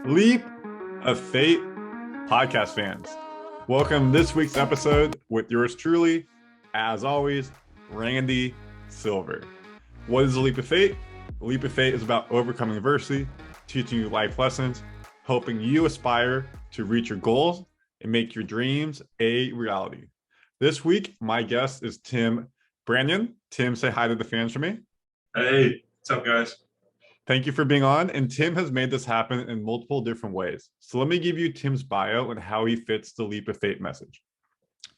Leap of Fate podcast fans. Welcome this week's episode with yours truly, as always, Randy Silver. What is the Leap of Fate? The Leap of Fate is about overcoming adversity, teaching you life lessons, helping you aspire to reach your goals and make your dreams a reality. This week, my guest is Tim Branyan. Tim, say hi to the fans for me. Hey, what's up, guys? Thank you for being on. And Tim has made this happen in multiple different ways. So let me give you Tim's bio and how he fits the Leap of Fate message.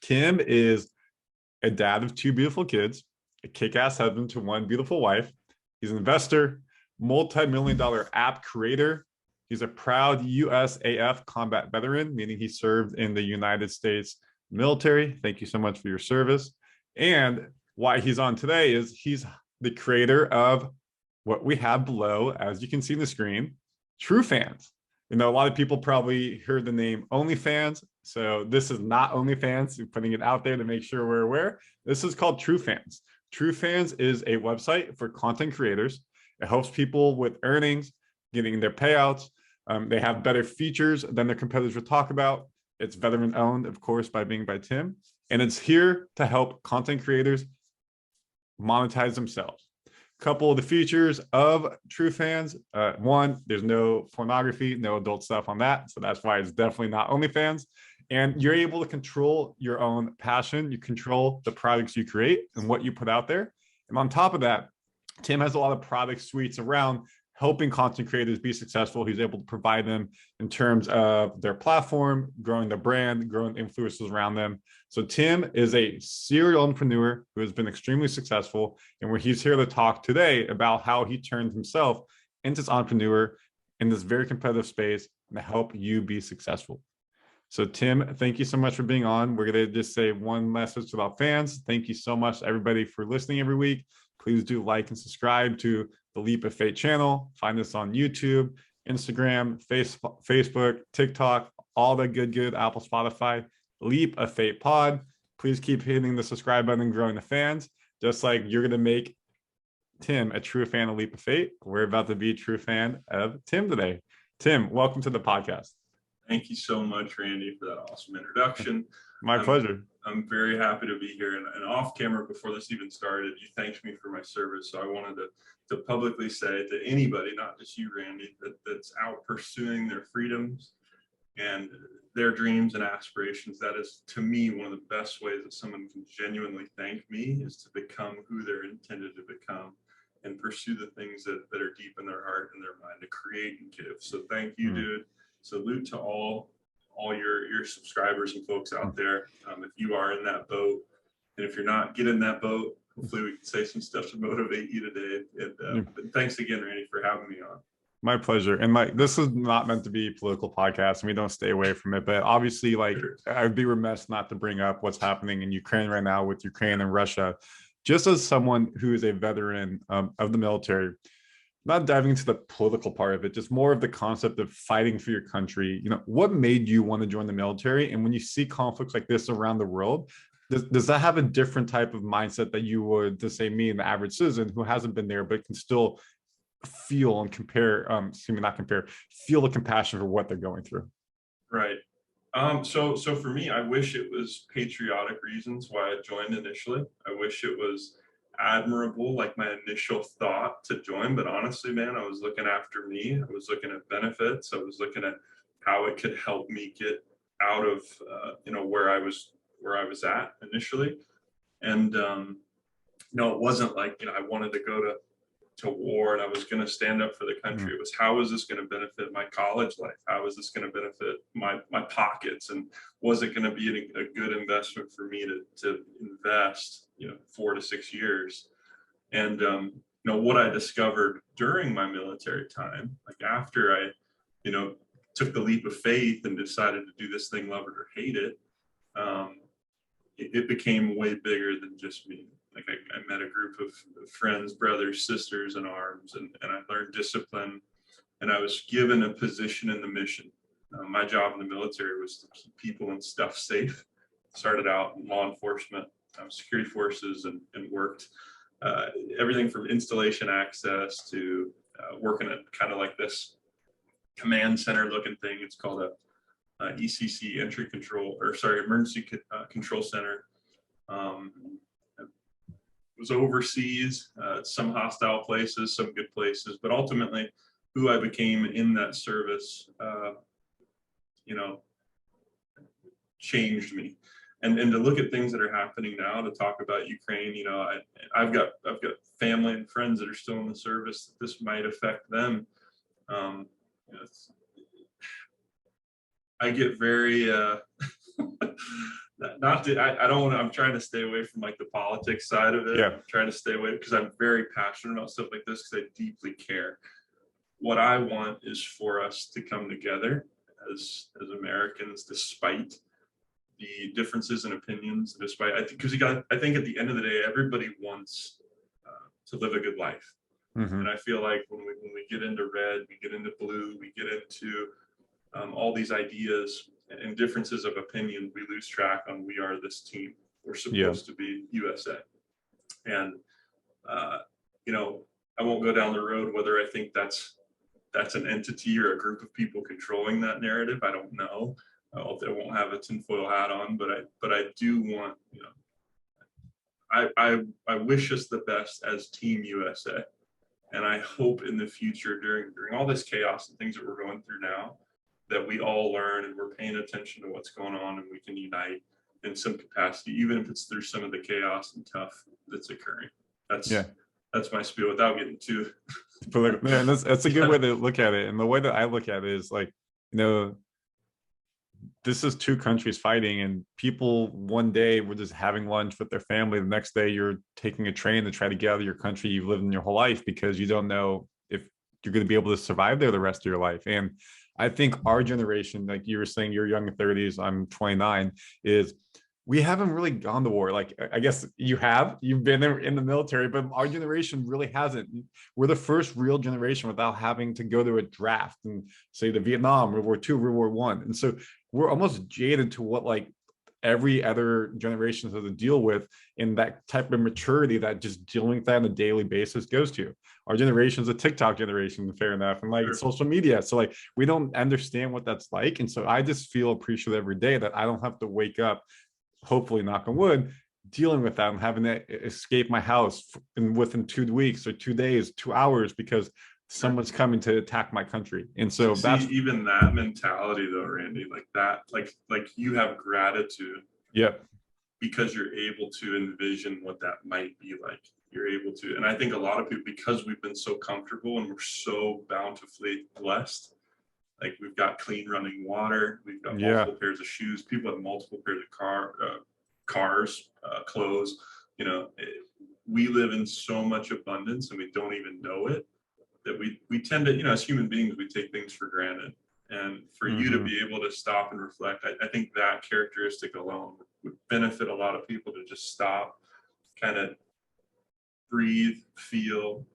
Tim is a dad of two beautiful kids, a kick-ass husband to one beautiful wife. He's an investor, multi-million-dollar app creator. He's a proud USAF Combat Veteran, meaning he served in the United States military. Thank you so much for your service. And why he's on today is he's the creator of what we have below, as you can see on the screen, TrueFans. You know, a lot of people probably heard the name OnlyFans. So this is not OnlyFans. We're putting it out there to make sure we're aware. This is called TrueFans. TrueFans is a website for content creators. It helps people with earnings, getting their payouts. They have better features than their competitors will talk about. It's veteran owned, of course, by Tim. And it's here to help content creators monetize themselves. Couple of the features of TrueFans. One, there's no pornography, no adult stuff on that. So that's why it's definitely not OnlyFans. And you're able to control your own passion. You control the products you create and what you put out there. And on top of that, Tim has a lot of product suites around helping content creators be successful. He's able to provide them in terms of their platform, growing their brand, growing influencers around them. So Tim is a serial entrepreneur who has been extremely successful, and he's here to talk today about how he turned himself into this entrepreneur in this very competitive space and to help you be successful. So Tim, thank you so much for being on. We're going to just say one message to our fans. Thank you so much, everybody, for listening every week. Please do like and subscribe to the Leap of Fate channel. Find us on YouTube, Instagram, Facebook, TikTok, all the good, Apple, Spotify, Leap of Fate pod. Please keep hitting the subscribe button and growing the fans, just like you're going to make Tim a true fan of Leap of Fate. We're about to be a true fan of Tim today. Tim, welcome to the podcast. Thank you so much, Randy, for that awesome introduction. My pleasure. I'm very happy to be here. And off camera, before this even started, you thanked me for my service. So I wanted to publicly say to anybody, not just you, Randy, that's out pursuing their freedoms and their dreams and aspirations. That is, to me, one of the best ways that someone can genuinely thank me is to become who they're intended to become and pursue the things that are deep in their heart and their mind to create and give. So thank you, dude. Salute to all your subscribers and folks out there. If you are in that boat, and if you're not, get in that boat. Hopefully we can say some stuff to motivate you today. And thanks again, Randy, for having me on. My pleasure. And this is not meant to be a political podcast, and we don't stay away from it. But obviously, I would be remiss not to bring up what's happening in Ukraine right now with Ukraine and Russia. Just as someone who is a veteran of the military, not diving into the political part of it, just more of the concept of fighting for your country. You know, what made you want to join the military? And when you see conflicts like this around the world, does that have a different type of mindset that you would, to say me, and the average citizen who hasn't been there, but can still feel and feel the compassion for what they're going through? Right. So for me, I wish it was patriotic reasons why I joined initially. I wish it was admirable, like my initial thought to join, but honestly, man, I was looking after me. I was looking at benefits. I was looking at how it could help me get out of where I was at initially. And it wasn't like I wanted to go to war and I was going to stand up for the country. It was, how is this going to benefit my college life? How is this going to benefit my pockets? And was it going to be a good investment for me to invest 4 to 6 years? And what I discovered during my military time, like after I took the leap of faith and decided to do this thing, love it or hate it, it became way bigger than just me. Like I met a group of friends, brothers, sisters in arms, and I learned discipline, and I was given a position in the mission. My job in the military was to keep people and stuff safe. Started out in law enforcement, security forces, and worked everything from installation access to working at kind of like this command center looking thing. It's called a ECC emergency control center. It was overseas, some hostile places, some good places, but ultimately who I became in that service, changed me. And to look at things that are happening now, to talk about Ukraine, I've got family and friends that are still in the service that this might affect them. I get very I don't want to, I'm trying to stay away from like the politics side of it. Yeah. I'm trying to stay away because I'm very passionate about stuff like this because I deeply care. What I want is for us to come together as Americans, despite the differences in opinions, despite I think at the end of the day, everybody wants to live a good life. And I feel like when we get into red, we get into blue, we get into all these ideas and differences of opinion, we lose track on we are this team. We're supposed to be USA. And I won't go down the road whether I think that's an entity or a group of people controlling that narrative. I don't know. I won't have a tinfoil hat on, but I do want, I wish us the best as Team USA. And I hope in the future, during all this chaos and things that we're going through now, that we all learn and we're paying attention to what's going on and we can unite in some capacity, even if it's through some of the chaos and tough that's occurring. That's my spiel without getting too political. Man, that's a good way to look at it. And the way that I look at it is like, this is two countries fighting, and people one day were just having lunch with their family. The next day you're taking a train to try to get out of your country you've lived in your whole life because you don't know if you're going to be able to survive there the rest of your life. And I think our generation, like you were saying, you're young in 30s, I'm 29, is we haven't really gone to war. Like, I guess you've been in the military, but our generation really hasn't. We're the first real generation without having to go to a draft and say the Vietnam, World War II, World War One. And so we're almost jaded to what like every other generation has to deal with in that type of maturity that just dealing with that on a daily basis goes to. Our generation is a TikTok generation, fair enough, and like social media. So like we don't understand what that's like. And so I just feel appreciative every day that I don't have to wake up, hopefully knock on wood, dealing with that and having to escape my house within 2 weeks or 2 days, 2 hours because someone's coming to attack my country. And so that's even that mentality though, Randy, like that, like you have gratitude. Yep. Because you're able to envision what that might be like. You're able to, and I think a lot of people, because we've been so comfortable and we're so bountifully blessed, like we've got clean running water, we've got multiple pairs of shoes, people have multiple pairs of cars, clothes, we live in so much abundance and we don't even know it, that we tend to, as human beings, we take things for granted. And for you to be able to stop and reflect, I think that characteristic alone would benefit a lot of people to just stop, kind of breathe, feel,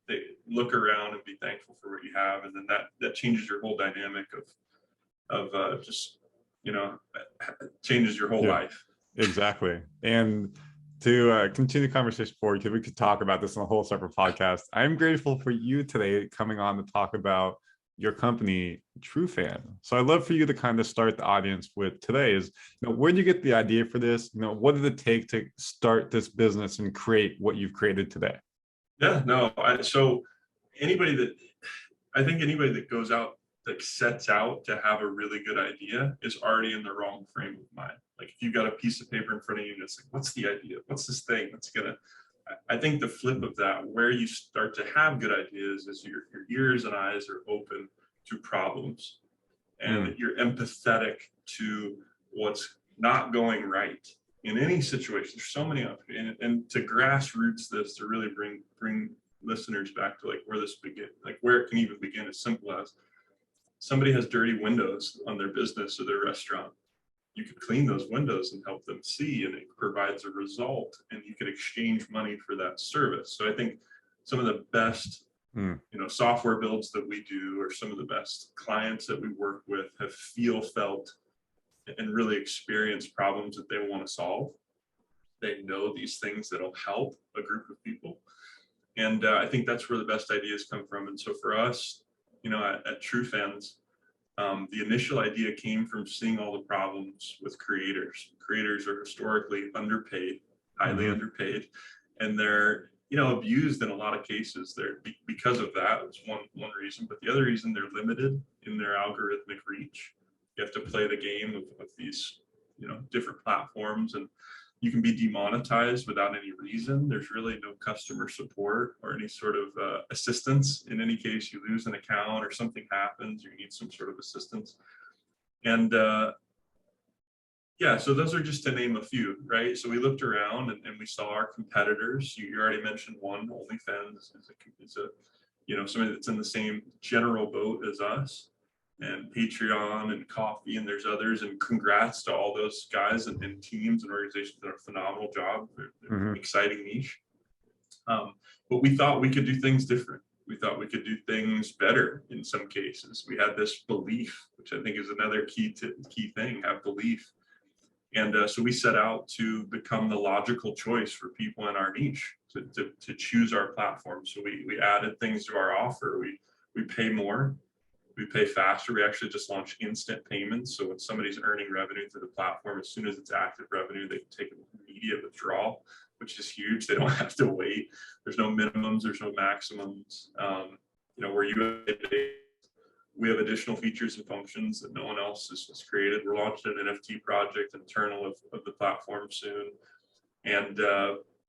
look around and be thankful for what you have. And then that changes your whole dynamic of just, changes your whole life. Exactly. And to continue the conversation forward, because we could talk about this in a whole separate podcast, I'm grateful for you today coming on to talk about your company, TrueFan. So I'd love for you to kind of start the audience with today is, where did you get the idea for this? What did it take to start this business and create what you've created today? Yeah, no, so anybody that goes out, like sets out to have a really good idea is already in the wrong frame of mind. Like if you've got a piece of paper in front of you and it's like, what's the idea? What's this thing that's I think the flip of that, where you start to have good ideas, is your ears and eyes are open to problems and you're empathetic to what's not going right in any situation. There's so many opportunities, and to grassroots this, to really bring listeners back to like where this begin, like where it can even begin, as simple as somebody has dirty windows on their business or their restaurant. You could clean those windows and help them see, and it provides a result, and you could exchange money for that service. So I think some of the best, software builds that we do, or some of the best clients that we work with, have felt and really experienced problems that they want to solve. They know these things that'll help a group of people. And I think that's where the best ideas come from. And so for us, at TrueFans, The initial idea came from seeing all the problems with creators. Creators are historically underpaid, highly underpaid, and they're abused in a lot of cases. They're because of that. It's one reason, but the other reason, they're limited in their algorithmic reach. You have to play the game of these different platforms, and you can be demonetized without any reason. There's really no customer support or any sort of assistance in any case you lose an account or something happens, you need some sort of assistance. And yeah, so those are just to name a few, right? So we looked around and we saw our competitors. You already mentioned one, OnlyFans is a somebody that's in the same general boat as us, and Patreon and Coffee, and there's others. And congrats to all those guys and teams and organizations that are a phenomenal job. They're exciting niche. But we thought we could do things different. We thought we could do things better in some cases. We had this belief, which I think is another key thing, have belief. And so we set out to become the logical choice for people in our niche to choose our platform. So we added things to our offer. We pay more, we pay faster. We actually just launched instant payments. So when somebody's earning revenue through the platform, as soon as it's active revenue, they can take an immediate withdrawal, which is huge. They don't have to wait. There's no minimums, there's no maximums. We're USA-based. We have additional features and functions that no one else has created. We're launching an NFT project internal of the platform soon. And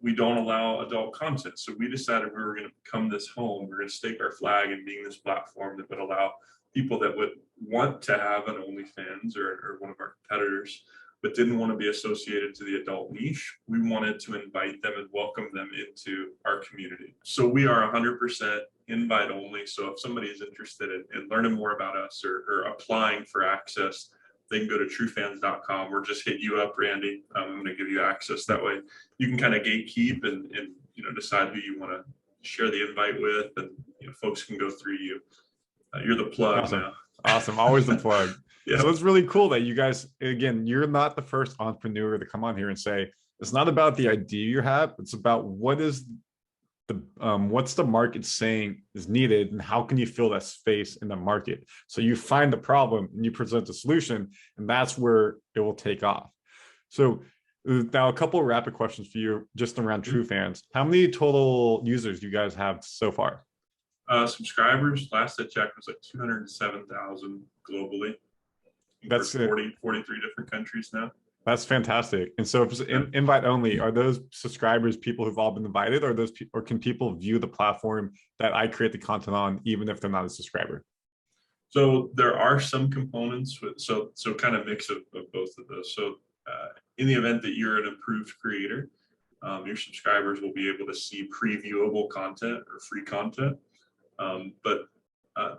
we don't allow adult content. So we decided we were going to become this home. We're going to stake our flag in being this platform that would allow people that would want to have an OnlyFans or one of our competitors, but didn't want to be associated to the adult niche. We wanted to invite them and welcome them into our community. So we are 100% invite only. So if somebody is interested in learning more about us or applying for access, they can go to TrueFans.com or just hit you up, Randy. I'm going to give you access. That way you can kind of gatekeep and decide who you want to share the invite with, and folks can go through you. You're the plug. Awesome. Now. Awesome. Always the plug. Yeah. So it's really cool that you guys, again, you're not the first entrepreneur to come on here and say, it's not about the idea you have. It's about what's the market saying is needed, and how can you fill that space in the market? So you find the problem and you present the solution, and that's where it will take off. So now a couple of rapid questions for you just around TrueFans. How many total users do you guys have so far? Subscribers, last I checked, was like 207,000 globally. That's 43 different countries now. That's fantastic. And so if it's invite only, are those subscribers people who've all been invited, or or can people view the platform that I create the content on, even if they're not a subscriber? So there are some components so kind of mix of both of those. So in the event that you're an approved creator, your subscribers will be able to see previewable content or free content. But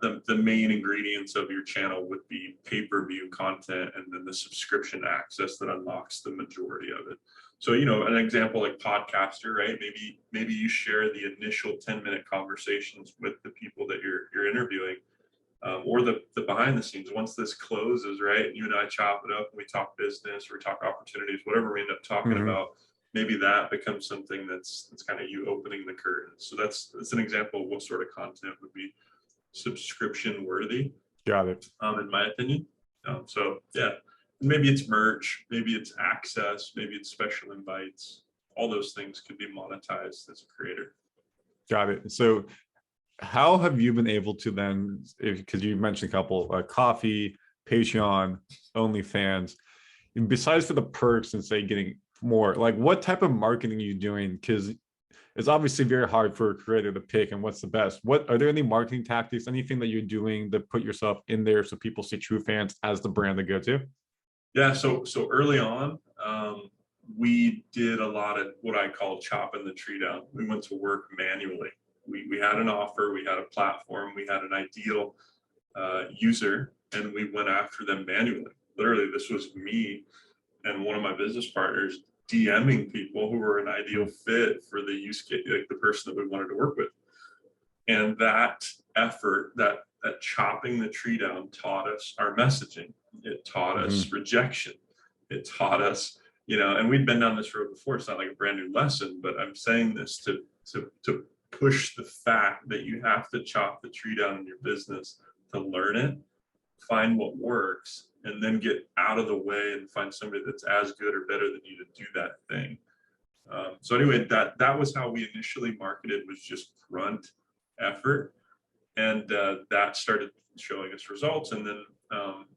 the main ingredients of your channel would be pay-per-view content, and then the subscription access that unlocks the majority of it. So, an example like podcaster, right? Maybe you share the initial 10-minute conversations with the people that you're interviewing, or the behind the scenes. Once this closes, right, and you and I chop it up and we talk business or we talk opportunities, whatever we end up talking about, maybe that becomes something that's kind of you opening the curtain. So that's an example of what sort of content would be subscription worthy. Got it. In my opinion. So yeah, maybe it's merch, maybe it's access, maybe it's special invites. All those things could be monetized as a creator. Got it. So how have you been able to then, because you mentioned a couple, Coffee, Patreon, OnlyFans, and besides for the perks and say getting more, like what type of marketing are you doing? Because it's obviously very hard for a creator to pick and what's the best. Are there any marketing tactics, anything that you're doing to put yourself in there so people see TrueFans as the brand to go to? Yeah, so early on, we did a lot of what I call chopping the tree down. We went to work manually. We had an offer, we had a platform, we had an ideal user, and we went after them manually. Literally, this was me and one of my business partners DMing people who were an ideal fit for the use case, like the person that we wanted to work with. And that effort, that chopping the tree down, taught us our messaging. It taught us rejection. It taught us, and we'd been down this road before. It's not like a brand new lesson, but I'm saying this to push the fact that you have to chop the tree down in your business to learn it, find what works, and then get out of the way and find somebody that's as good or better than you to do that thing. So anyway, that was how we initially marketed, was just grunt effort, and that started showing us results. And then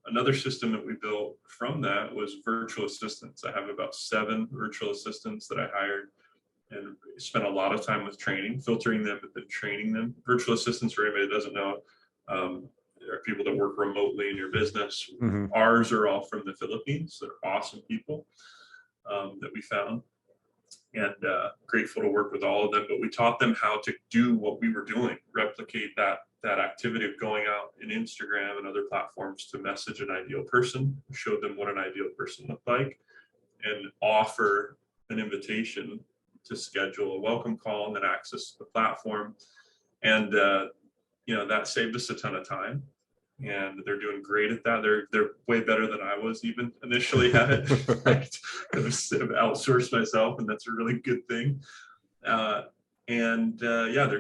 another system that we built from that was virtual assistants. I have about 7 virtual assistants that I hired and spent a lot of time with training, filtering them, but then training them. Virtual assistants, for anybody that doesn't know, there are people that work remotely in your business. Ours are all from the Philippines. They're awesome people that we found, and grateful to work with all of them. But we taught them how to do what we were doing, replicate that activity of going out in Instagram and other platforms to message an ideal person, showed them what an ideal person looked like, and offer an invitation to schedule a welcome call and then access the platform. And that saved us a ton of time, and they're doing great at that. They're way better than I was even initially at it. I've outsourced myself, and that's a really good thing. They're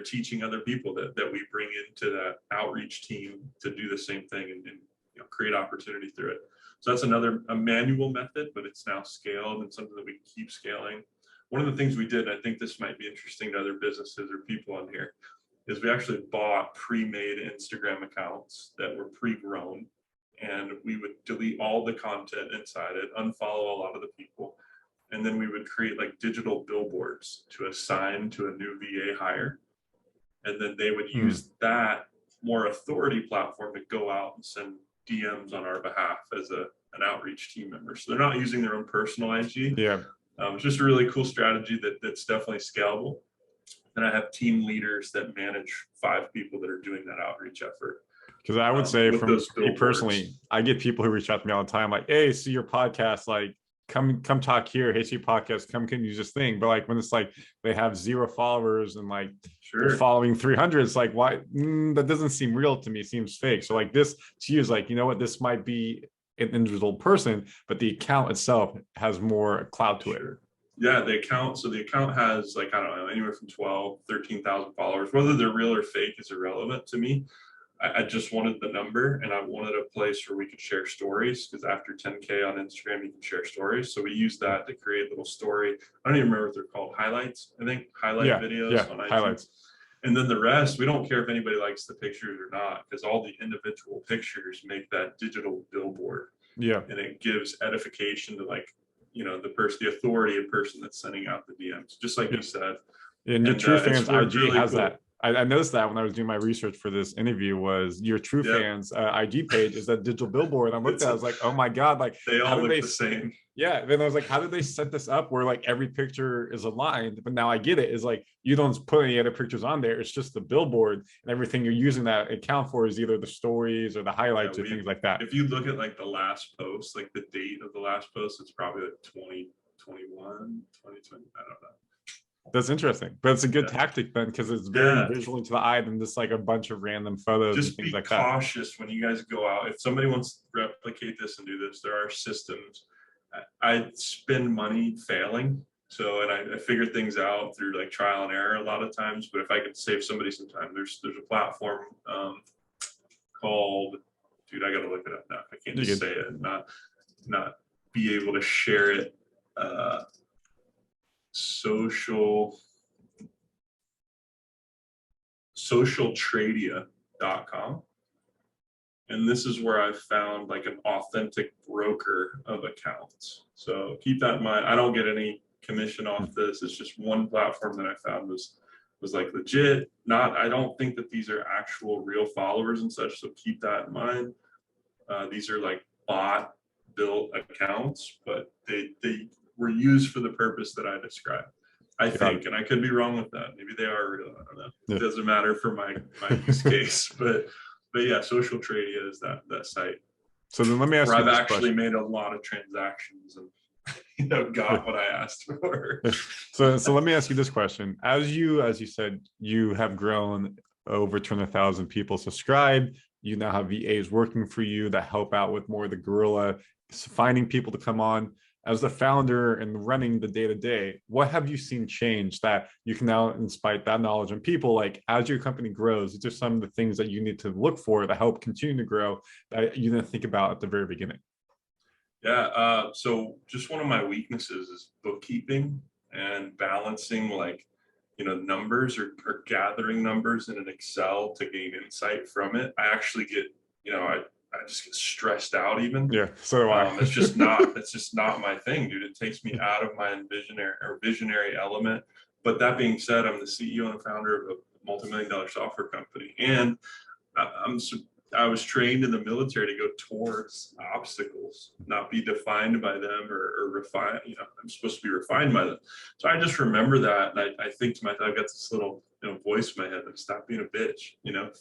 teaching other people that we bring into that outreach team to do the same thing and create opportunity through it. So that's a manual method, but it's now scaled and something that we keep scaling. One of the things we did, and I think this might be interesting to other businesses or people on here, is we actually bought pre-made Instagram accounts that were pre-grown, and we would delete all the content inside it, unfollow a lot of the people, and then we would create like digital billboards to assign to a new VA hire. And then they would use that more authority platform to go out and send DMs on our behalf as an outreach team member. So they're not using their own personal IG. Yeah. It's just a really cool strategy that's definitely scalable. And I have team leaders that manage 5 people that are doing that outreach effort. Because I would say, from me personally, I get people who reach out to me all the time, like, "Hey, see your podcast, like, come talk here. Hey, see your podcast, come can use this thing." But like when it's like they have 0 followers and like they're following 300, it's like, why? That doesn't seem real to me. It seems fake. So like this to you is like, you know what, this might be an individual person, but the account itself has more clout to it. Yeah, the account. So the account has, like, I don't know, anywhere from 12, 13,000 followers. Whether they're real or fake is irrelevant to me. I just wanted the number, and I wanted a place where we could share stories, because after 10K on Instagram, you can share stories. So we use that to create a little story. I don't even remember what they're called. Highlights, I think. Videos on iTunes. Highlights. And then the rest, we don't care if anybody likes the pictures or not, because all the individual pictures make that digital billboard. Yeah. And it gives edification to, like, the authority of person that's sending out the DMs, just like you said. And your TrueFans IG really has that. I noticed that when I was doing my research for this interview, was your TrueFans IG page is that digital billboard. I looked at it, I was like, oh my God, like they all look the same. Yeah. Then I was like, how did they set this up where like every picture is aligned? But now I get it. Is like, you don't put any other pictures on there. It's just the billboard, and everything you're using that account for is either the stories or the highlights or things like that. If you look at like the last post, like the date of the last post, it's probably like 2021, 2020. I don't know. That's interesting, but it's a good tactic then, because it's very visually to the eye than just like a bunch of random photos and things like that. Just be cautious when you guys go out. If somebody wants to replicate this and do this, there are systems. I spend money failing, so and I figure things out through like trial and error a lot of times. But if I could save somebody some time, there's a platform called, dude, I gotta look it up now. I can't just say it and not be able to share it. Socialtradia.com, and this is where I've found like an authentic broker of accounts. So keep that in mind. I don't get any commission off this. It's just one platform that I found was like legit. I don't think that these are actual real followers and such, so keep that in mind. These are like bot built accounts, but they were used for the purpose that I described, I think, and I could be wrong with that. Maybe they are real. I don't know. It doesn't matter for my use case, but yeah, Social Tradia is that site. So then let me ask you. I've actually made a lot of transactions and got what I asked for. So let me ask you this question: as you said, you have grown over 200,000 people subscribed. You now have VAs working for you that help out with more of the guerrilla finding people to come on. as the founder and running the day-to-day, what have you seen change that you can now inspire that knowledge in people? Like as your company grows, these are some of the things that you need to look for to help continue to grow that you didn't think about at the very beginning. Yeah, so just one of my weaknesses is bookkeeping and balancing, like, numbers or gathering numbers in an Excel to gain insight from it. I actually get, I just get stressed out even. Yeah, so do I. It's just not my thing, dude. It takes me out of my visionary element. But that being said, I'm the CEO and founder of a multi-million-dollar software company, and I was trained in the military to go towards obstacles, not be defined by them or refine. I'm supposed to be refined by them. So I just remember that, and I think to myself, I've got this little voice in my head like, stop being a bitch.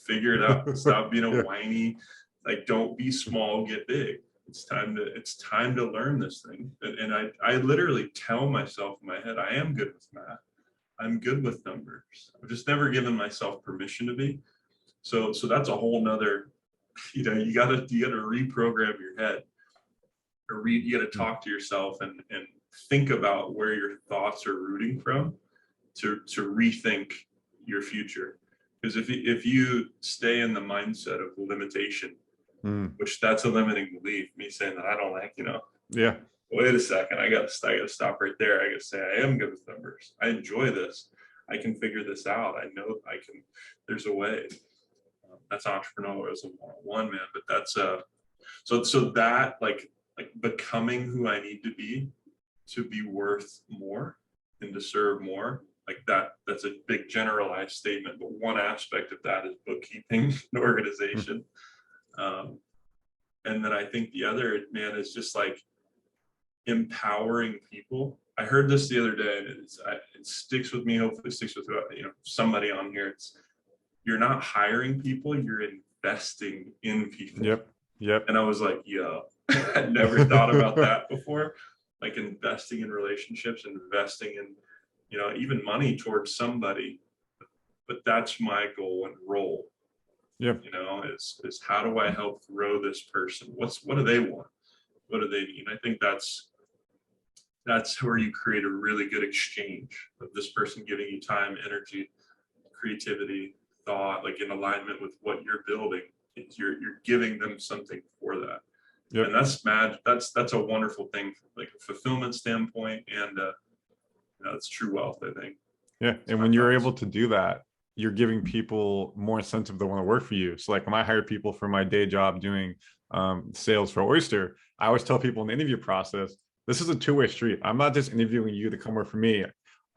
Figure it out. Stop being a whiny. Like, don't be small, get big. It's time to learn this thing. And I literally tell myself in my head, I am good with math. I'm good with numbers. I've just never given myself permission to be. So that's a whole nother, you gotta reprogram your head, or you gotta talk to yourself and think about where your thoughts are rooting from to rethink your future. Because if you stay in the mindset of limitation, which that's a limiting belief, me saying that I don't like, yeah. Wait a second, I gotta stop right there. I gotta say I am good with numbers. I enjoy this. I can figure this out. I know I can. There's a way. That's entrepreneurialism 101, man. But that's so that like becoming who I need to be worth more and to serve more. Like that's a big generalized statement, but one aspect of that is bookkeeping and organization. And then I think the other, man, is just like empowering people. I heard this the other day, and it sticks with me. Hopefully it sticks with somebody on here. You're not hiring people, you're investing in people. Yep. And I was like, yo, I never thought about that before. Like investing in relationships, investing in, even money towards somebody. But that's my goal and role. Yep. Is how do I help grow this person? What do they want? What do they need? I think that's where you create a really good exchange of this person giving you time, energy, creativity, thought, like in alignment with what you're building. You're giving them something for that. Yep. And that's that's a wonderful thing, like a fulfillment standpoint, and it's true wealth, I think. Yeah, and when you're able to do that, you're giving people more incentive to want to work for you. So like when I hire people for my day job doing sales for Oyster, I always tell people in the interview process, this is a two-way street. I'm not just interviewing you to come work for me.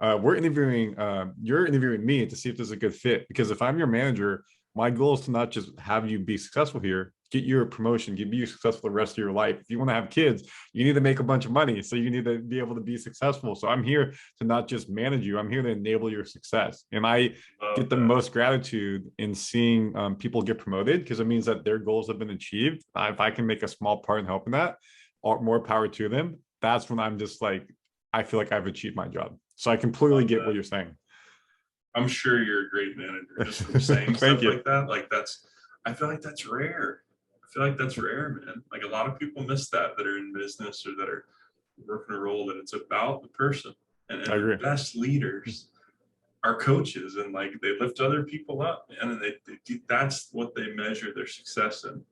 You're interviewing me to see if there's a good fit. Because if I'm your manager, my goal is to not just have you be successful here, get you a promotion, get you successful the rest of your life. If you want to have kids, you need to make a bunch of money. So you need to be able to be successful. So I'm here to not just manage you, I'm here to enable your success. And I get the most gratitude in seeing people get promoted, because it means that their goals have been achieved. If I can make a small part in helping that, or more power to them, that's when I'm just like, I feel like I've achieved my job. So I completely get what you're saying. I'm sure you're a great manager, just from saying stuff like that. Like I feel like that's rare. I feel like that's rare, man. Like a lot of people miss that are in business or that are working a role, that it's about the person. And the best leaders are coaches, and like they lift other people up, man, and they that's what they measure their success in.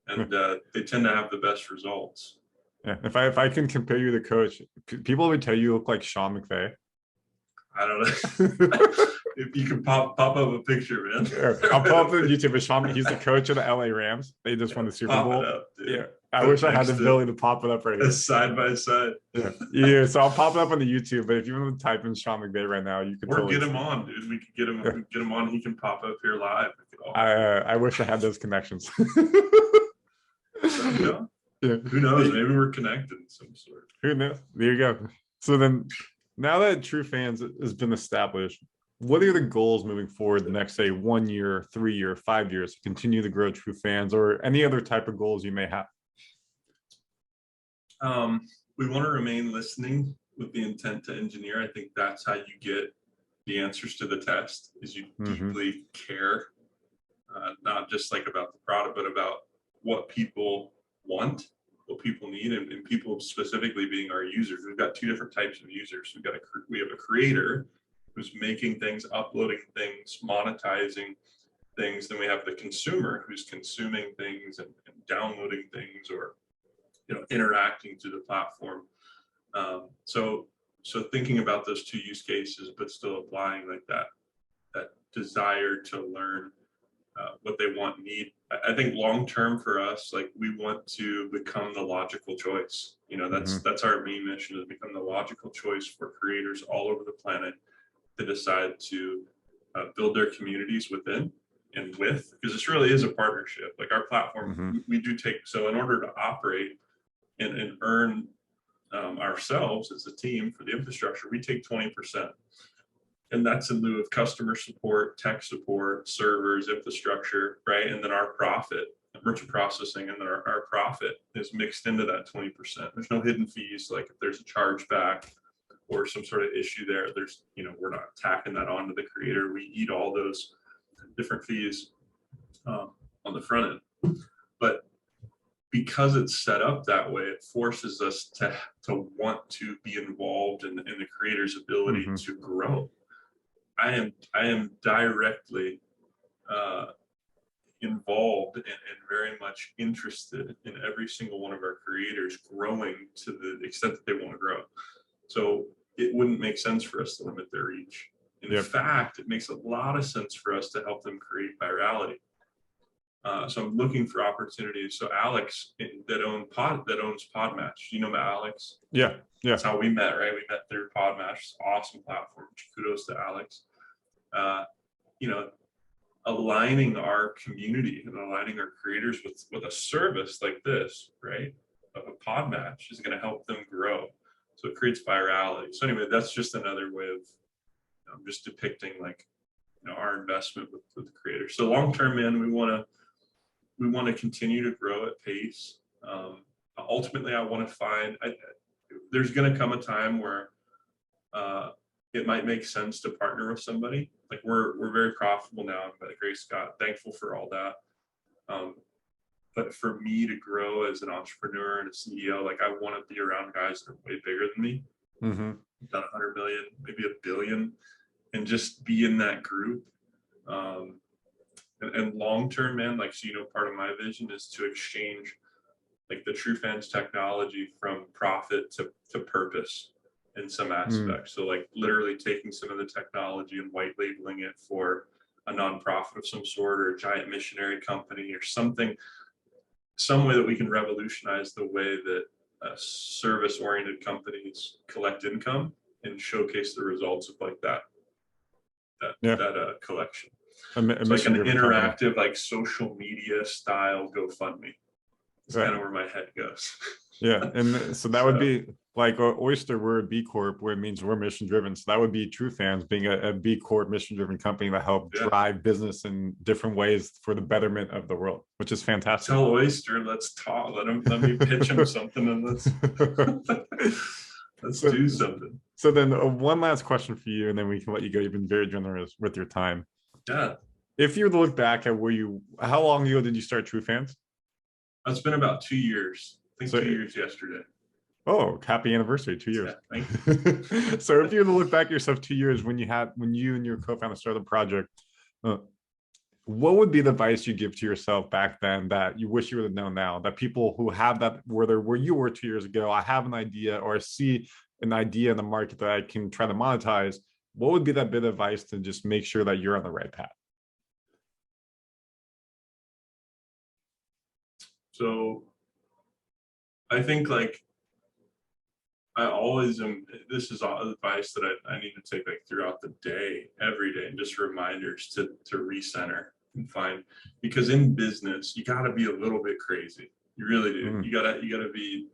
And they tend to have the best results. Yeah, if I can compare you to coach, people would tell you look like Sean McVay. I don't know. If you can pop up a picture, man. I'll pop up on YouTube. But Sean, he's the coach of the LA Rams. They just won the Super Bowl. Up, yeah, I wish I had the ability to pop it up right here. Side by side. Yeah. So I'll pop it up on the YouTube. But if you want to type in Sean McVay right now, you can. Or get him on, dude. We could get him. We get him on. He can pop up here live. I wish I had those connections. Yeah. Who knows? Maybe we're connected in some sort. Who knows? There you go. So then, now that TrueFans has been established, what are the goals moving forward the next, say, 1 year, 3 year, 5 years to continue to grow TrueFans, or any other type of goals you may have? We want to remain listening with the intent to engineer. I think that's how you get the answers to the test, is you deeply care, not just like about the product, but about what people want what people need, and people specifically being our users. We've got two different types of users. We have a creator who's making things, uploading things, monetizing things. Then we have the consumer who's consuming things and downloading things, or interacting through the platform. So thinking about those two use cases, but still applying like that desire to learn what they want, need. I think long term for us, like, we want to become the logical choice. That's our main mission, is become the logical choice for creators all over the planet to decide to build their communities within and with, because this really is a partnership. Like, our platform, we do take, so in order to operate and earn ourselves as a team for the infrastructure, we take 20%. And that's in lieu of customer support, tech support, servers, infrastructure, right? And then our profit, merchant processing, and then our profit is mixed into that 20%. There's no hidden fees. Like, if there's a chargeback or some sort of issue there, we're not tacking that onto the creator. We eat all those different fees on the front end. But because it's set up that way, it forces us to want to be involved in the creator's ability to grow. I am directly involved and very much interested in every single one of our creators growing to the extent that they want to grow. So it wouldn't make sense for us to limit their reach. In fact, it makes a lot of sense for us to help them create virality. So I'm looking for opportunities. So Alex, that owns Podmatch. Do you know about Alex? Yeah. That's how we met, right? We met through Podmatch. Awesome platform. Kudos to Alex. Aligning our community and aligning our creators with a service like this, right? A Podmatch is going to help them grow. So it creates virality. So anyway, that's just another way of just depicting, like, our investment with the creators. So long term, man, we want to continue to grow at pace. Ultimately, I want to find, there's going to come a time where it might make sense to partner with somebody. Like, we're very profitable now, by the grace of God, thankful for all that. But for me to grow as an entrepreneur and a CEO, like, I want to be around guys that are way bigger than me, done 100 million, maybe $1 billion, and just be in that group. And long term, man, like, so, part of my vision is to exchange, like, the TrueFans technology from profit to purpose in some aspects. So, like, literally taking some of the technology and white labeling it for a nonprofit of some sort, or a giant missionary company, or something, some way that we can revolutionize the way that service-oriented companies collect income and showcase the results of, like, that collection. It's like an interactive, like, social media style GoFundMe. It's kind of where my head goes. Yeah, and so that would be like Oyster, we're a B Corp, where it means we're mission driven. So that would be TrueFans being a B Corp mission driven company that help drive business in different ways for the betterment of the world, which is fantastic. Tell Oyster, let's talk. Let me pitch him something, and let's do something. So then one last question for you, and then we can let you go. You've been very generous with your time. Yeah. If you were to look back at how long ago did you start TrueFans? It's been about 2 years. I think 2 years yesterday. Oh, happy anniversary, 2 years. Yeah, thank you. So if you were to look back at yourself 2 years when you and your co-founder started the project, what would be the advice you give to yourself back then that you wish you would have known now? That people who have that, where you were 2 years ago, I have an idea, or I see an idea in the market that I can try to monetize. What would be that bit of advice to just make sure that you're on the right path? So I think, like, I always am, this is all advice that I need to take, like, throughout the day, every day, and just reminders to recenter and find, because in business, you got to be a little bit crazy. You really do. You gotta be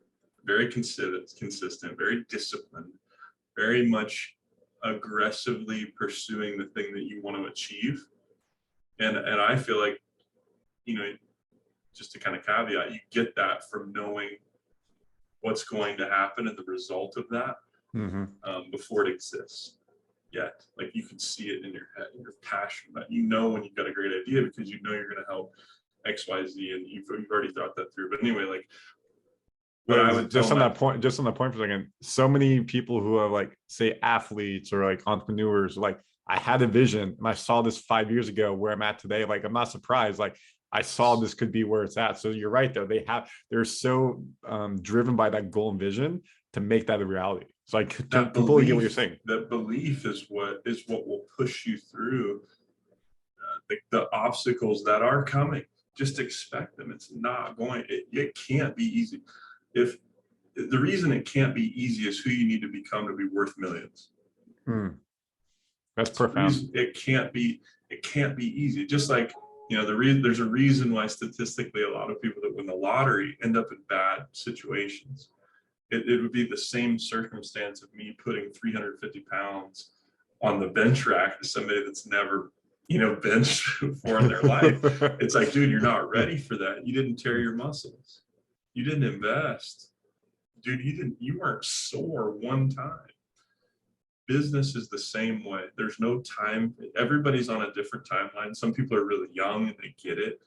very consistent, very disciplined, very much aggressively pursuing the thing that you want to achieve. And I feel like, just to kind of caveat, you get that from knowing what's going to happen and the result of that before it exists yet. Like, you can see it in your head, and you're passionate about it. When you've got a great idea, because you're going to help X, Y, Z, and you've already thought that through. But anyway, like, But I would just tell on my that point, just on that point for a second, so many people who are like, say, athletes or like entrepreneurs, like I had a vision and I saw this 5 years ago where I'm at today. Like, I'm not surprised. Like, I saw this could be where it's at. So you're right, though. They're so driven by that goal and vision to make that a reality. So I that completely get what you're belief, saying. that belief is what will push you through the obstacles that are coming. Just expect them. It's not going, it can't be easy. If the reason it can't be easy is who you need to become to be worth millions. That's profound. It can't be easy. Just like, you know, there's a reason why statistically a lot of people that win the lottery end up in bad situations. It would be the same circumstance of me putting 350 pounds on the bench rack to somebody that's never, you know, benched before in their life. It's like, dude, you're not ready for that. You didn't tear your muscles. You didn't invest. Dude, you weren't sore one time. Business is the same way. There's no time. Everybody's on a different timeline. Some people are really young and they get it,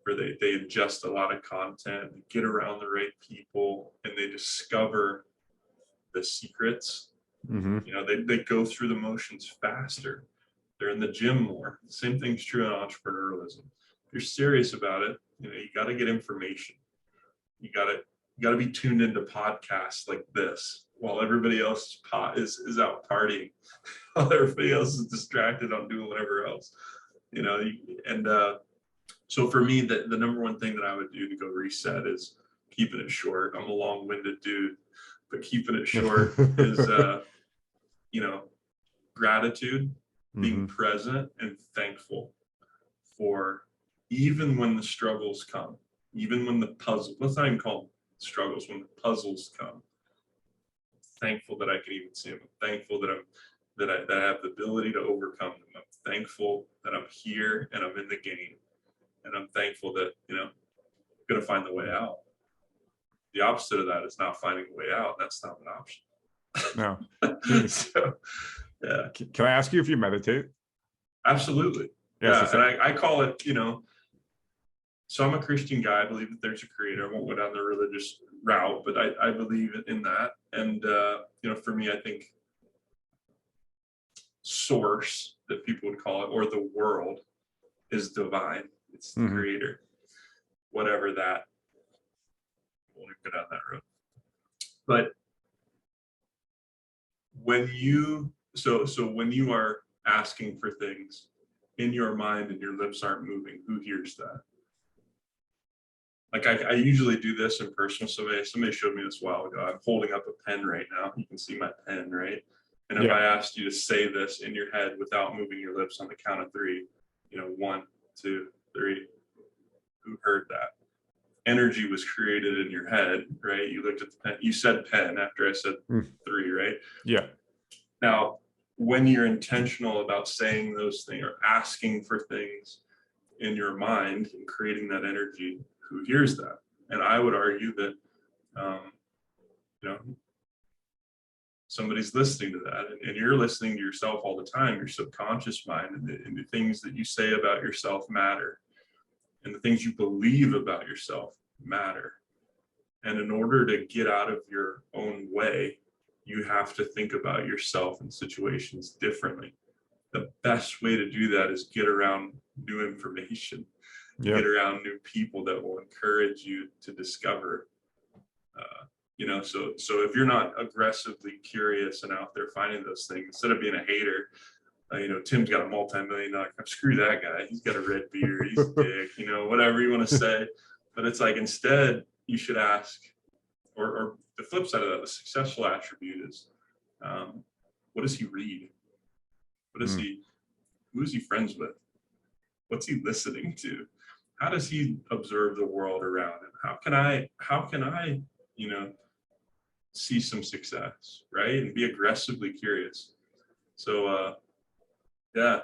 or they ingest a lot of content, they get around the right people, and they discover the secrets. You know, they go through the motions faster. They're in the gym more. The same thing's true in entrepreneurialism. If you're serious about it, you know, you got to get information. You got to be tuned into podcasts like this while everybody else is out partying, while everybody else is distracted on doing whatever else, you know. So for me, the number one thing that I would do to go reset is keeping it short. I'm a long-winded dude, but keeping it short is, you know, gratitude, being present and thankful for, even when the struggles come, even when the puzzle, let's not even call them struggles, when the puzzles come. Thankful that I can even see them. I'm thankful that I have the ability to overcome them. I'm thankful that I'm here and I'm in the game. And I'm thankful that, you know, I'm going to find the way out. The opposite of that is not finding a way out. That's not an option. No. So, yeah. Can I ask you if you meditate? Absolutely. Yes, yeah. And I call it, you know, so I'm a Christian guy. I believe that there's a creator. I won't go down the religious route, but I believe in that. And, you know, for me, I think source, that people would call it, or the world, is divine. It's the creator, whatever that, won't even go down that road. But when you, so when you are asking for things in your mind and your lips aren't moving, who hears that? Like I usually do this in person. Somebody showed me this a while ago. I'm holding up a pen right now. You can see my pen, right? And if I asked you to say this in your head without moving your lips on the count of three, you know, 1, 2, 3, who heard that? Energy was created in your head, right? You looked at the pen, you said pen after I said 3, right? Yeah. Now, when you're intentional about saying those things or asking for things in your mind and creating that energy, who hears that? And I would argue that, you know, somebody's listening to that, and you're listening to yourself all the time. Your subconscious mind, and the things that you say about yourself matter, and the things you believe about yourself matter. And in order to get out of your own way, you have to think about yourself and situations differently. The best way to do that is get around new information, get around new people that will encourage you to discover. You know, so if you're not aggressively curious and out there finding those things, instead of being a hater, you know, Tim's got a multi-million-dollar, screw that guy, he's got a red beard, he's a dick, you know, whatever you want to say. But it's like, instead you should ask, or the flip side of that, the successful attribute is, what does he read? What is who is he friends with? What's he listening to? How does he observe the world around him? How can I, you know, see some success, right? And be aggressively curious. So, yeah,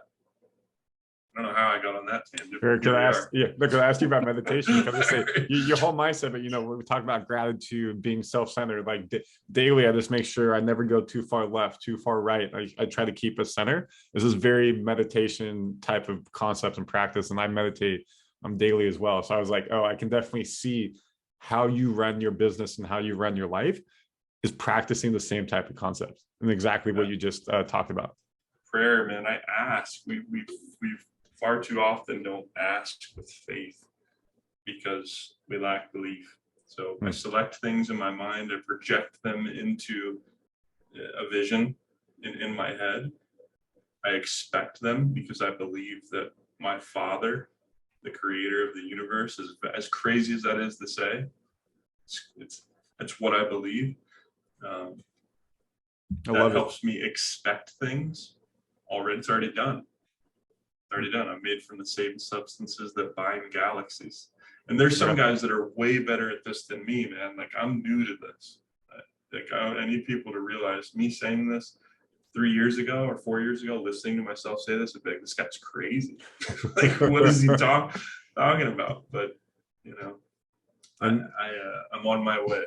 I don't know how I got on that tangent. Could I ask? Yeah, look, I asked you about meditation because I say your whole mindset. But you know, when we talk about gratitude, being self-centered, like daily, I just make sure I never go too far left, too far right. I try to keep a center. This is very meditation type of concept and practice, and I meditate daily as well. So I was like, oh, I can definitely see how you run your business and how you run your life is practicing the same type of concepts and exactly what you just talked about. Prayer, man. I ask. We far too often don't ask with faith because we lack belief. So I select things in my mind, I project them into a vision in my head. I expect them because I believe that my Father, the creator of the universe, is as crazy as that is to say. It's what I believe. That helps me expect things. It's already done. It's already done. I'm made from the same substances that bind galaxies. And there's some guys that are way better at this than me, man. Like, I'm new to this. Like, I need people to realize me saying this 3 years ago or 4 years ago, listening to myself say this, I'd be like, this guy's crazy. Like, what is he talking about? But, you know, I'm on my way.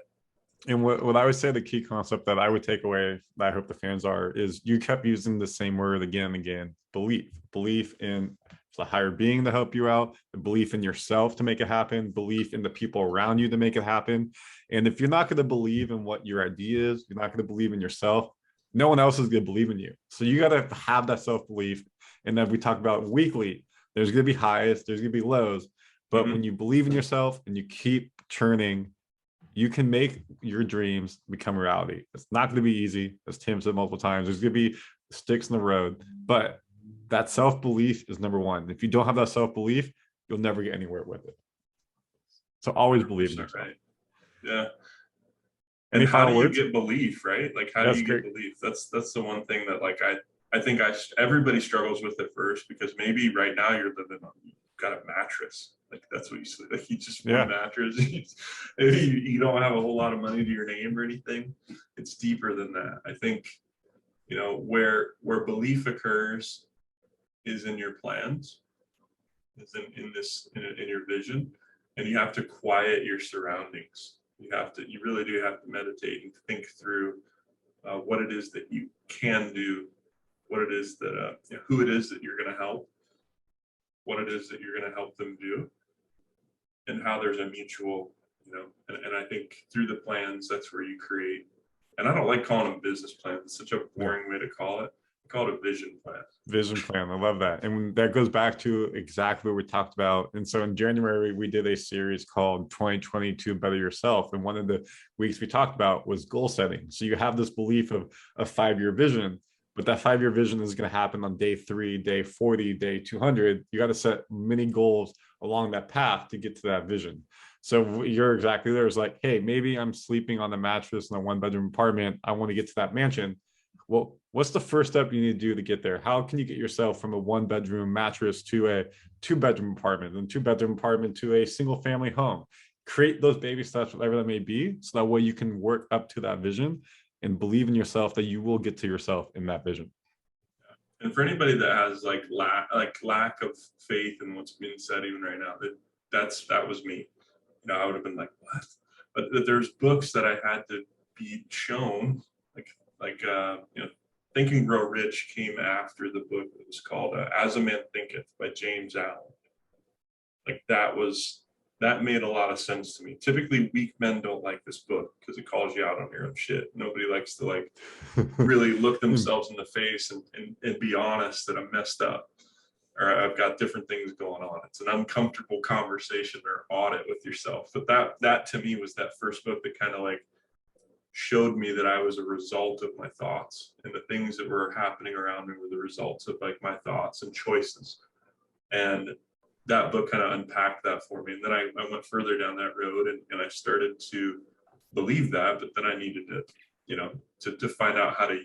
And what I would say the key concept that I would take away, that I hope the fans are, is you kept using the same word again and again: belief in the higher being to help you out, the belief in yourself to make it happen, belief in the people around you to make it happen. And if you're not going to believe in what your idea is, you're not going to believe in yourself, no one else is going to believe in you. So you got to have that self-belief. And then we talk about weekly, there's going to be highs, there's going to be lows. But when you believe in yourself and you keep churning, you can make your dreams become reality. It's not going to be easy, as Tim said multiple times. There's going to be sticks in the road, but that self-belief is number one. If you don't have that self-belief, you'll never get anywhere with it. So always believe in yourself. Right. Yeah. And how do you get belief, right? Like, how do you get belief? That's the one thing that, like, I think everybody struggles with at first, because maybe right now you've got a mattress. Like, that's what you sleep. Like, you just one mattress. You don't have a whole lot of money to your name or anything. It's deeper than that. I think, you know, where belief occurs is in your plans, is in your vision, and you have to quiet your surroundings. You really do have to meditate and think through what it is that you can do, what it is that who it is that you're going to help, what it is that you're going to help them do, and how there's a mutual, you know, and I think through the plans, that's where you create. And I don't like calling them business plans. It's such a boring way to call it. I call it a vision plan. Vision plan. I love that. And that goes back to exactly what we talked about. And so in January, we did a series called 2022 Better Yourself. And one of the weeks we talked about was goal setting. So you have this belief of a 5-year vision, but that 5-year vision is going to happen on day 3, day 40, day 200. You got to set many goals along that path to get to that vision. So you're exactly there. It's like, hey, maybe I'm sleeping on the mattress in a 1-bedroom apartment. I want to get to that mansion. Well, what's the first step you need to do to get there? How can you get yourself from a 1-bedroom mattress to a 2-bedroom apartment, and 2-bedroom apartment to a single family home? Create those baby steps, whatever that may be, so that way you can work up to that vision and believe in yourself that you will get to yourself in that vision. And for anybody that has lack of faith in what's being said even right now, that was me. You know, I would have been like, what? But there's books that I had to be shown, like you know, Think and Grow Rich came after the book that was called As a Man Thinketh by James Allen. Like, that made a lot of sense to me. Typically, weak men don't like this book because it calls you out on your own shit. Nobody likes to, like, really look themselves in the face and be honest that I'm messed up, or I've got different things going on. It's an uncomfortable conversation or audit with yourself. But that to me was that first book that kind of, like, showed me that I was a result of my thoughts, and the things that were happening around me were the results of, like, my thoughts and choices. And that book kind of unpacked that for me. And then I went further down that road, and I started to believe that, but then I needed to, you know, to find out how to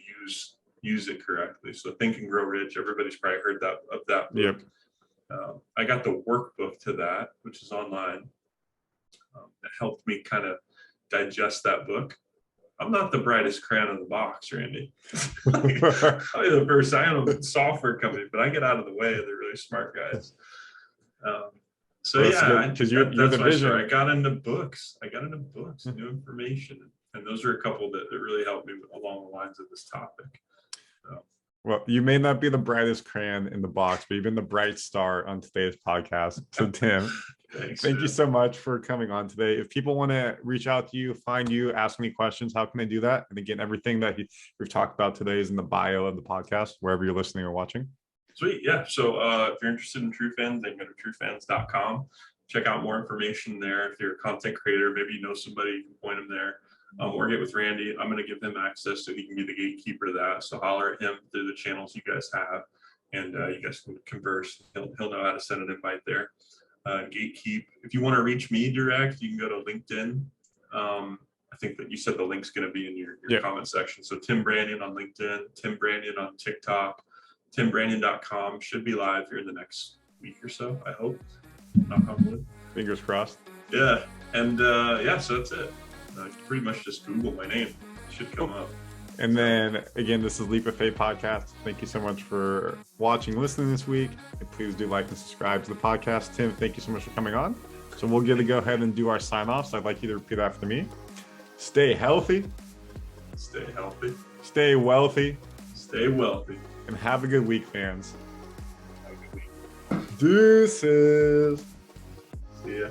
use it correctly. So Think and Grow Rich, everybody's probably heard of that book. Yep. I got the workbook to that, which is online. It helped me kind of digest that book. I'm not the brightest crayon in the box, Randy. Probably the first, I am a software company, but I get out of the way of the really smart guys. So yeah, because that's my story. I got into books. New information, and those are a couple that really helped me along the lines of this topic. Well, you may not be the brightest crayon in the box, but you've been the bright star on today's podcast. So, Tim, Thanks, thank you man. so much for coming on today. If people want to reach out to you, find you, ask me questions, how can they do that? And again, everything that we've talked about today is in the bio of the podcast, wherever you're listening or watching. Sweet. Yeah. So if you're interested in TrueFans, then go to TrueFans.com. Check out more information there. If you're a content creator, maybe you know somebody, you can point them there. Or get with Randy. I'm going to give him access so he can be the gatekeeper of that. So holler at him through the channels you guys have, and you guys can converse. He'll know how to send an invite there. Gatekeep. If you want to reach me direct, you can go to LinkedIn. I think that you said the link's going to be in your comment section. So Tim Branyan on LinkedIn, Tim Branyan on TikTok, TimBranyan.com should be live here in the next week or so, I hope. Knock on wood. Fingers crossed. Yeah. And so that's it. Pretty much just Google my name. It should come up. And then again, this is Leap of Faith Podcast. Thank you so much for watching and listening this week. And please do like and subscribe to the podcast. Tim, thank you so much for coming on. So we'll get to go ahead and do our sign-offs. I'd like you to repeat after me. Stay healthy. Stay healthy. Stay wealthy. Stay wealthy. And have a good week, fans. Have a good week. Deuces. See ya.